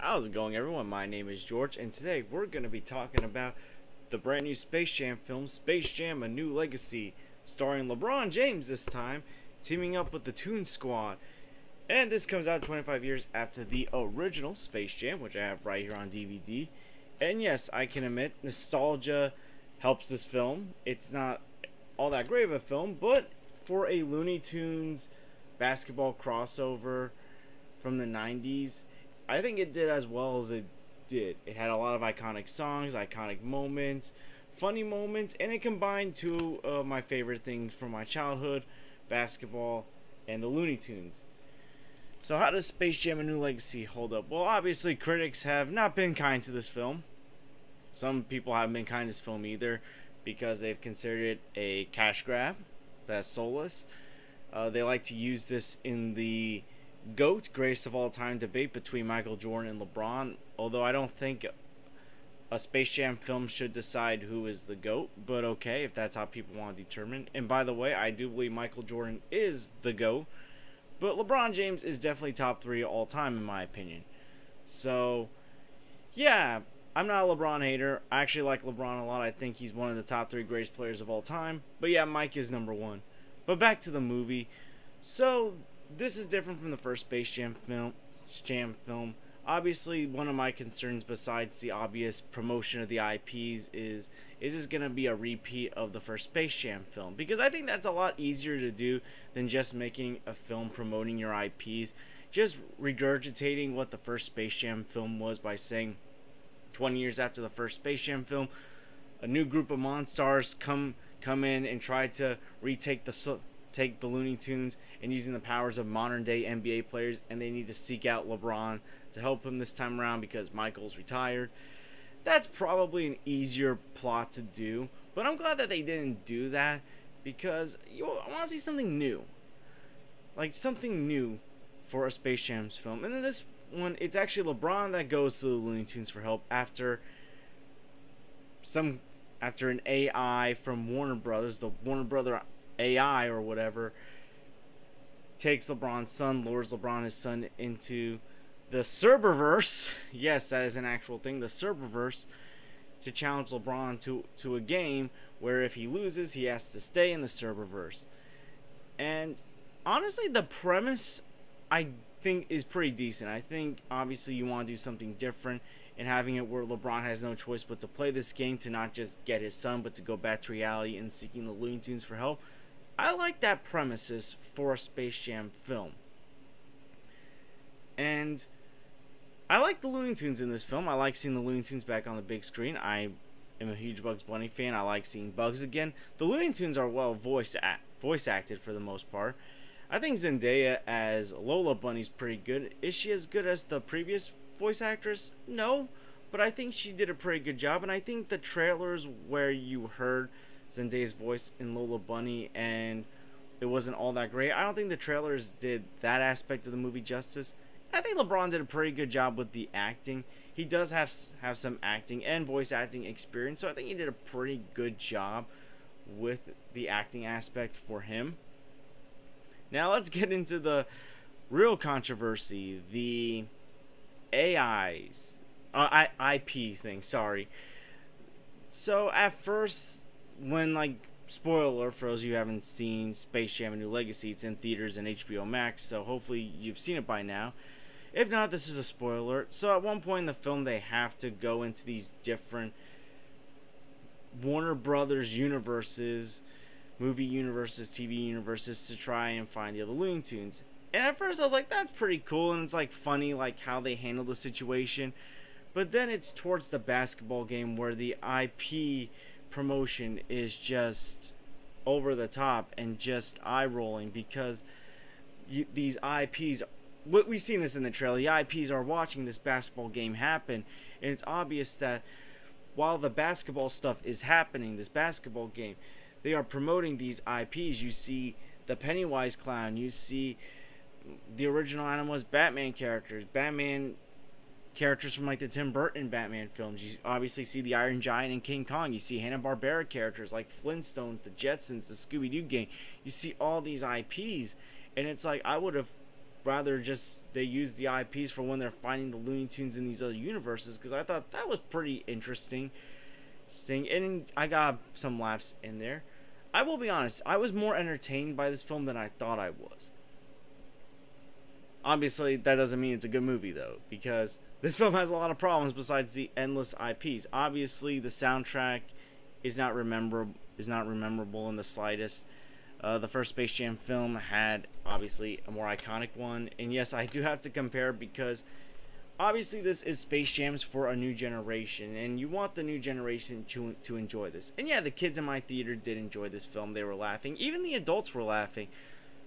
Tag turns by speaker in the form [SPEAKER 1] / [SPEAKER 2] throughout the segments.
[SPEAKER 1] How's it going, everyone? My name is George, and today we're going to be talking about the brand new Space Jam film, Space Jam: A New Legacy, starring LeBron James this time, teaming up with the Toon Squad. And this comes out 25 years after the original Space Jam, which I have right here on DVD. And yes, I can admit, nostalgia helps this film. It's not all that great of a film, but for a Looney Tunes basketball crossover from the 90s, I think it did as well as it did. It had a lot of iconic songs, iconic moments, funny moments, and it combined two of my favorite things from my childhood, basketball and the Looney Tunes. So how does Space Jam: A New Legacy hold up? Well, obviously critics have not been kind to this film. Some people haven't been kind to this film either because they've considered it a cash grab that's soulless. They like to use this in the GOAT, greatest of all time debate between Michael Jordan and LeBron, although I don't think a Space Jam film should decide who is the GOAT, but okay, if that's how people want to determine. And by the way, I do believe Michael Jordan is the GOAT, but LeBron James is definitely top 3 all time in my opinion. So, yeah, I'm not a LeBron hater. I actually like LeBron a lot. I think he's one of the top 3 greatest players of all time. But yeah, Mike is number 1. But back to the movie. So, this is different from the first Space Jam film. Obviously, one of my concerns besides the obvious promotion of the IPs is this going to be a repeat of the first Space Jam film? Because I think that's a lot easier to do than just making a film promoting your IPs. Just regurgitating what the first Space Jam film was by saying 20 years after the first Space Jam film, a new group of Monstars come in and try to retake take the Looney Tunes and using the powers of modern day NBA players, and they need to seek out LeBron to help him this time around because Michael's retired. That's probably an easier plot to do, but I'm glad that they didn't do that because I want to see something new. Like something new for a Space Jams film. And then this one, it's actually LeBron that goes to the Looney Tunes for help after an AI from Warner Brothers, the Warner Brother AI or whatever, takes LeBron's son, lures LeBron and his son into the Cyberverse. Yes, that is an actual thing, the Cyberverse, to challenge LeBron to a game where if he loses, he has to stay in the Cyberverse. And honestly, the premise I think is pretty decent. I think obviously you want to do something different and having it where LeBron has no choice but to play this game, to not just get his son, but to go back to reality and seeking the Looney Tunes for help. I like that premises for a Space Jam film. And I like the Looney Tunes in this film. I like seeing the Looney Tunes back on the big screen. I am a huge Bugs Bunny fan. I like seeing Bugs again. The Looney Tunes are well voice acted for the most part. I think Zendaya as Lola Bunny's pretty good. Is she as good as the previous voice actress? No, but I think she did a pretty good job, and I think the trailers where you heard Zendaya's voice in Lola Bunny and it wasn't all that great, I don't think the trailers did that aspect of the movie justice. I think LeBron did a pretty good job with the acting. He does have some acting and voice acting experience, so I think he did a pretty good job with the acting aspect for him. Now let's get into the real controversy, the AIs, IP thing, sorry. So at first, when, like, spoiler alert for those of you who haven't seen Space Jam: A New Legacy, it's in theaters and HBO Max, so hopefully you've seen it by now. If not, this is a spoiler alert. So at one point in the film, they have to go into these different Warner Brothers universes, movie universes, TV universes, to try and find the other Looney Tunes. And at first I was like, that's pretty cool, and it's like funny like how they handle the situation. But then it's towards the basketball game where the IP promotion is just over the top and just eye-rolling because these IPs, we've seen this in the trailer, the IPs are watching this basketball game happen, and it's obvious that while the basketball stuff is happening, this basketball game, they are promoting these IPs. You see the Pennywise clown, you see the original Animals Batman characters from like the Tim Burton Batman films. You obviously see the Iron Giant and King Kong. You see Hanna-Barbera characters like Flintstones, the Jetsons, the Scooby-Doo gang. You see all these IPs, and it's like I would have rather just they use the IPs for when they're finding the Looney Tunes in these other universes, because I thought that was pretty interesting. And I got some laughs in there. I will be honest, I was more entertained by this film than I thought I was. Obviously, that doesn't mean it's a good movie, though, because this film has a lot of problems besides the endless IPs. Obviously, the soundtrack is not memorable in the slightest. The first Space Jam film had, obviously, a more iconic one. And yes, I do have to compare, because obviously this is Space Jams for a new generation, and you want the new generation to enjoy this. And yeah, the kids in my theater did enjoy this film. They were laughing. Even the adults were laughing.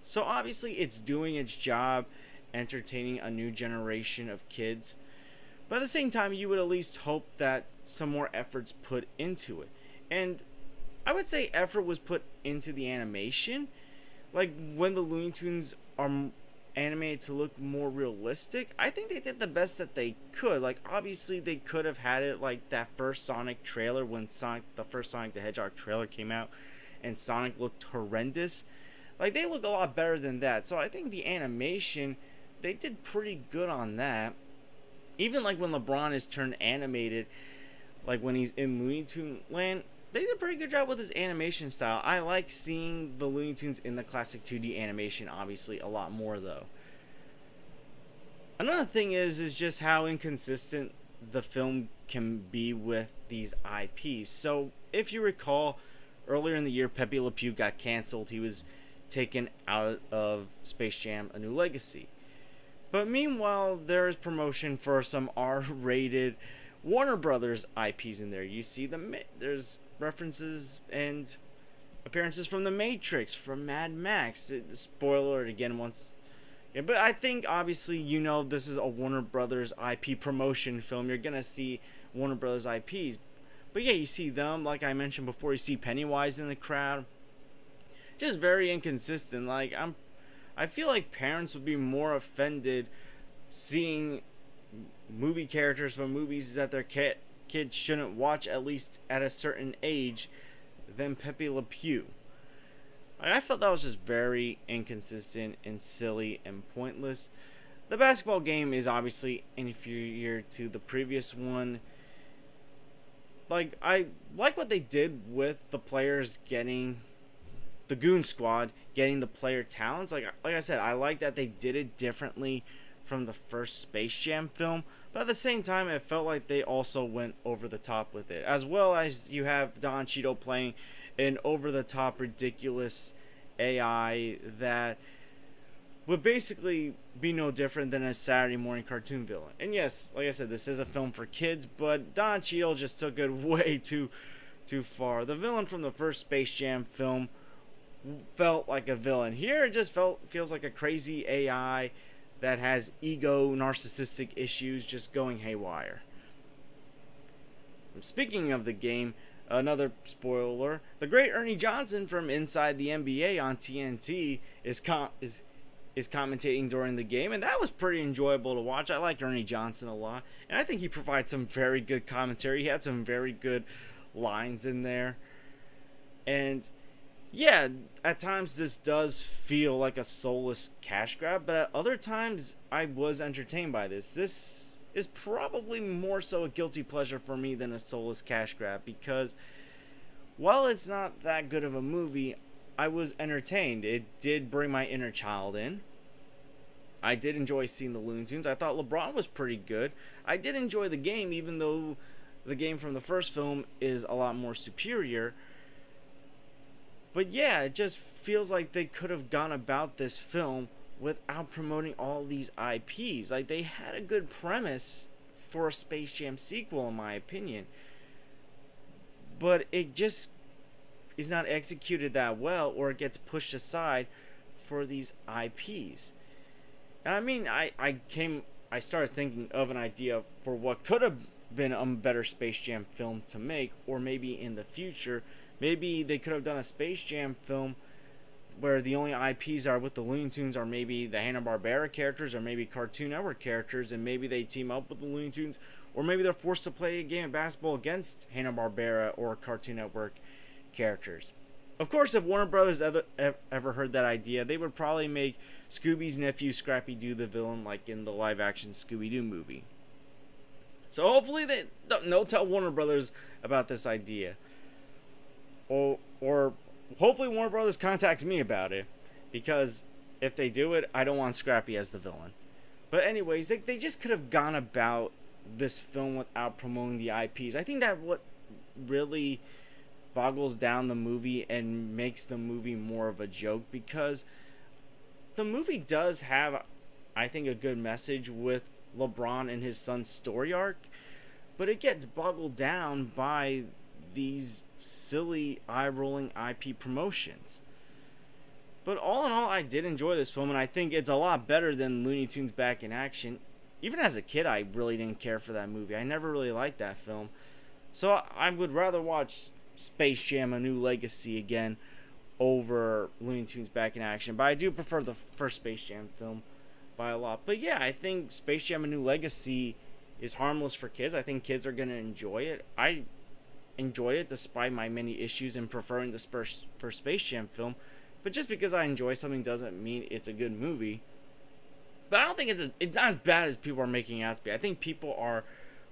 [SPEAKER 1] So obviously it's doing its job, entertaining a new generation of kids. But at the same time, you would at least hope that some more effort's put into it. And I would say effort was put into the animation. Like, when the Looney Tunes are animated to look more realistic, I think they did the best that they could. Like, obviously they could have had it like that first Sonic trailer, when the first Sonic the Hedgehog trailer came out and Sonic looked horrendous. Like, they look a lot better than that. So I think the animation, they did pretty good on that. Even like when LeBron is turned animated, like when he's in Looney Tune Land, they did a pretty good job with his animation style. I like seeing the Looney Tunes in the classic 2D animation, obviously, a lot more, though. Another thing is just how inconsistent the film can be with these IPs. So, if you recall, earlier in the year, Pepe Le Pew got canceled. He was taken out of Space Jam: A New Legacy. But meanwhile, there's promotion for some R-rated Warner Brothers IPs in there. You see there's references and appearances from The Matrix, from Mad Max. Spoiler alert again once. Yeah, but I think obviously this is a Warner Brothers IP promotion film. You're gonna see Warner Brothers IPs. But yeah, you see them, like I mentioned before. You see Pennywise in the crowd. Just very inconsistent. Like, I feel like parents would be more offended seeing movie characters from movies that their kids shouldn't watch, at least at a certain age, than Pepe Le Pew. I felt that was just very inconsistent and silly and pointless. The basketball game is obviously inferior to the previous one. Like, I like what they did with the players getting the Goon Squad, getting the player talents. Like I said, I like that they did it differently from the first Space Jam film, but at the same time, it felt like they also went over the top with it. As well as you have Don Cheadle playing an over-the-top, ridiculous AI that would basically be no different than a Saturday morning cartoon villain. And yes, like I said, this is a film for kids, but Don Cheadle just took it way too far. The villain from the first Space Jam film felt like a villain. Here, it just feels like a crazy AI that has ego, narcissistic issues just going haywire. Speaking of the game, another spoiler, the great Ernie Johnson from Inside the NBA on TNT is commentating during the game, and that was pretty enjoyable to watch. I like Ernie Johnson a lot, and I think he provides some very good commentary. He had some very good lines in there. And yeah, at times this does feel like a soulless cash grab, but at other times I was entertained by this. This is probably more so a guilty pleasure for me than a soulless cash grab, because while it's not that good of a movie, I was entertained. It did bring my inner child in. I did enjoy seeing the Looney Tunes. I thought LeBron was pretty good. I did enjoy the game, even though the game from the first film is a lot more superior. But yeah, it just feels like they could have gone about this film without promoting all these IPs. Like, they had a good premise for a Space Jam sequel, in my opinion. But it just is not executed that well, or it gets pushed aside for these IPs. And I mean, I started thinking of an idea for what could have been a better Space Jam film to make, or maybe in the future. Maybe they could have done a Space Jam film where the only IPs are with the Looney Tunes are maybe the Hanna-Barbera characters, or maybe Cartoon Network characters, and maybe they team up with the Looney Tunes, or maybe they're forced to play a game of basketball against Hanna-Barbera or Cartoon Network characters. Of course, if Warner Brothers ever heard that idea, they would probably make Scooby's nephew Scrappy-Doo the villain, like in the live-action Scooby-Doo movie. So hopefully they'll tell Warner Brothers about this idea. Or hopefully Warner Brothers contacts me about it. Because if they do it, I don't want Scrappy as the villain. But anyways, they just could have gone about this film without promoting the IPs. I think that what really boggles down the movie and makes the movie more of a joke, because the movie does have, I think, a good message with LeBron and his son's story arc, but it gets boggled down by these silly eye-rolling IP promotions. But all in all, I did enjoy this film, and I think it's a lot better than Looney Tunes Back in Action. Even as a kid, I really didn't care for that movie. I never really liked that film. So I would rather watch Space Jam: A New Legacy again over Looney Tunes Back in Action. But I do prefer the first Space Jam film by a lot. But yeah, I think Space Jam: A New Legacy is harmless for kids. I think kids are going to enjoy it. I enjoyed it despite my many issues in preferring the first Space Jam film. But just because I enjoy something doesn't mean it's a good movie. But I don't think it's not as bad as people are making it out to be. I think people are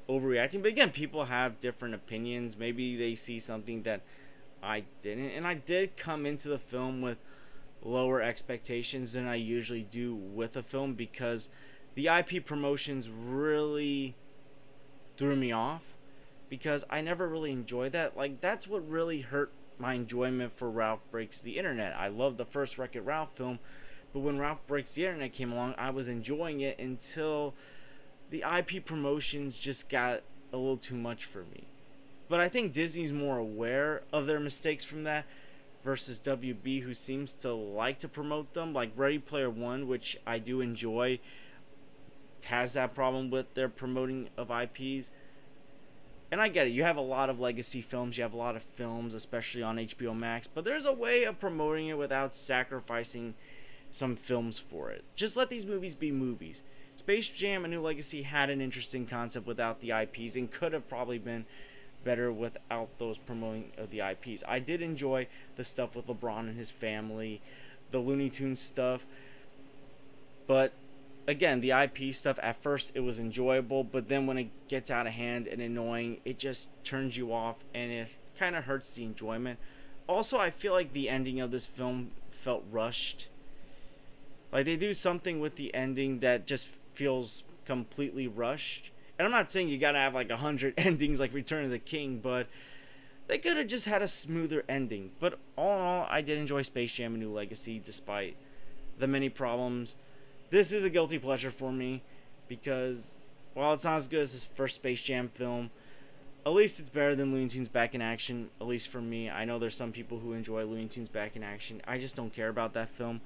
[SPEAKER 1] overreacting. But again, people have different opinions. Maybe they see something that I didn't. And I did come into the film with lower expectations than I usually do with a film, because the IP promotions really threw me off, because I never really enjoyed that. Like, that's what really hurt my enjoyment for Ralph Breaks the Internet. I loved the first Wreck-It Ralph film, but when Ralph Breaks the Internet came along, I was enjoying it until the IP promotions just got a little too much for me. But I think Disney's more aware of their mistakes from that versus WB, who seems to like to promote them. Like Ready Player One, which I do enjoy, has that problem with their promoting of IPs. And I get it, you have a lot of legacy films, you have a lot of films, especially on HBO Max, but there's a way of promoting it without sacrificing some films for it. Just let these movies be movies. Space Jam: A New Legacy had an interesting concept without the IPs, and could have probably been better without those promoting of the IPs. I did enjoy the stuff with LeBron and his family, the Looney Tunes stuff, but again, the IP stuff, at first it was enjoyable, but then when it gets out of hand and annoying, it just turns you off, and it kind of hurts the enjoyment. Also, I feel like the ending of this film felt rushed. Like, they do something with the ending that just feels completely rushed. And I'm not saying you gotta have like 100 endings like Return of the King, but they could have just had a smoother ending. But all in all, I did enjoy Space Jam: A New Legacy despite the many problems. This is a guilty pleasure for me, because while it's not as good as this first Space Jam film, at least it's better than Looney Tunes Back in Action, at least for me. I know there's some people who enjoy Looney Tunes Back in Action. I just don't care about that film.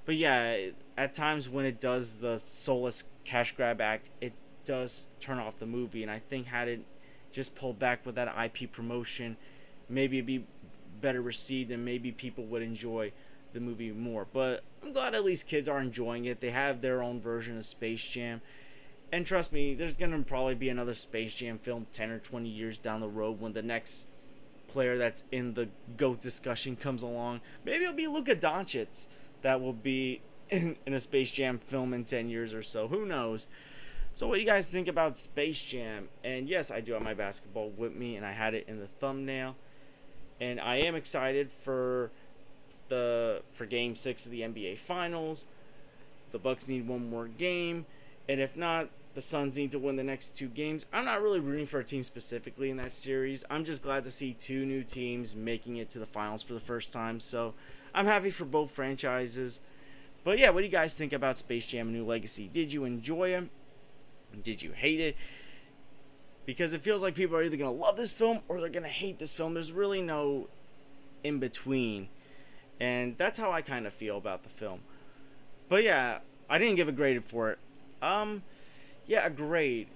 [SPEAKER 1] But yeah, at times when it does the soulless cash grab act, it does turn off the movie. And I think had it just pulled back with that IP promotion, maybe it'd be better received, and maybe people would enjoy the movie more. But I'm glad at least kids are enjoying it. They have their own version of Space Jam, and trust me, there's gonna probably be another Space Jam film 10 or 20 years down the road when the next player that's in the GOAT discussion comes along. Maybe it'll be Luka Doncic that will be in a Space Jam film in 10 years or so. Who knows? So what do you guys think about Space Jam? And yes, I do have my basketball with me, and I had it in the thumbnail, and I am excited for Game 6 of the NBA Finals. The Bucks need one more game, and if not, the Suns need to win the next 2 games. I'm not really rooting for a team specifically in that series. I'm just glad to see 2 new teams making it to the finals for the first time, so I'm happy for both franchises. But yeah, what do you guys think about Space Jam: A New Legacy? Did you enjoy it? Did you hate it? Because it feels like people are either going to love this film or they're going to hate this film. There's really no in between. And that's how I kind of feel about the film. But yeah, I didn't give a grade for it. Yeah, a grade.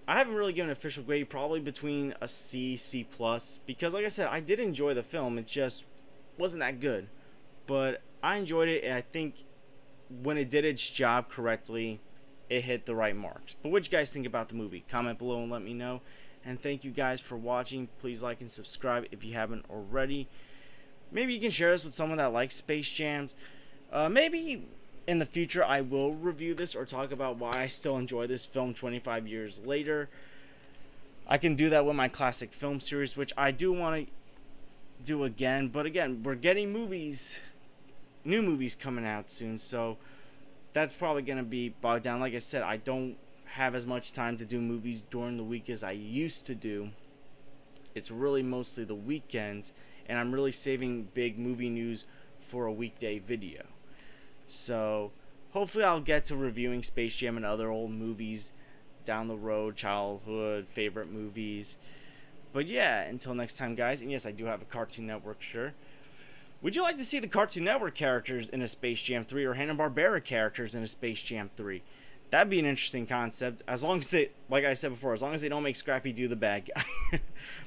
[SPEAKER 1] I haven't really given an official grade, probably between a C, C+, because like I said, I did enjoy the film. It just wasn't that good. But I enjoyed it, and I think when it did its job correctly, it hit the right marks. But what you guys think about the movie? Comment below and let me know. And thank you guys for watching. Please like and subscribe if you haven't already. maybe you can share this with someone that likes Space Jams. Maybe in the future I will review this or talk about why I still enjoy this film 25 years later. I can do that with my classic film series, which I do want to do again. But again, we're getting new movies coming out soon, so that's probably going to be bogged down. Like I said, I don't have as much time to do movies during the week as I used to do. It's really mostly the weekends, and I'm really saving big movie news for a weekday video. So hopefully I'll get to reviewing Space Jam and other old movies down the road, childhood favorite movies. But yeah, until next time, guys. And yes, I do have a Cartoon Network shirt. Would you like to see the Cartoon Network characters in a Space Jam 3 or Hanna-Barbera characters in a Space Jam 3? That'd be an interesting concept, as long as they, like I said before, as long as they don't make Scrappy do the bad guy.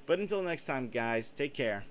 [SPEAKER 1] But until next time, guys, take care.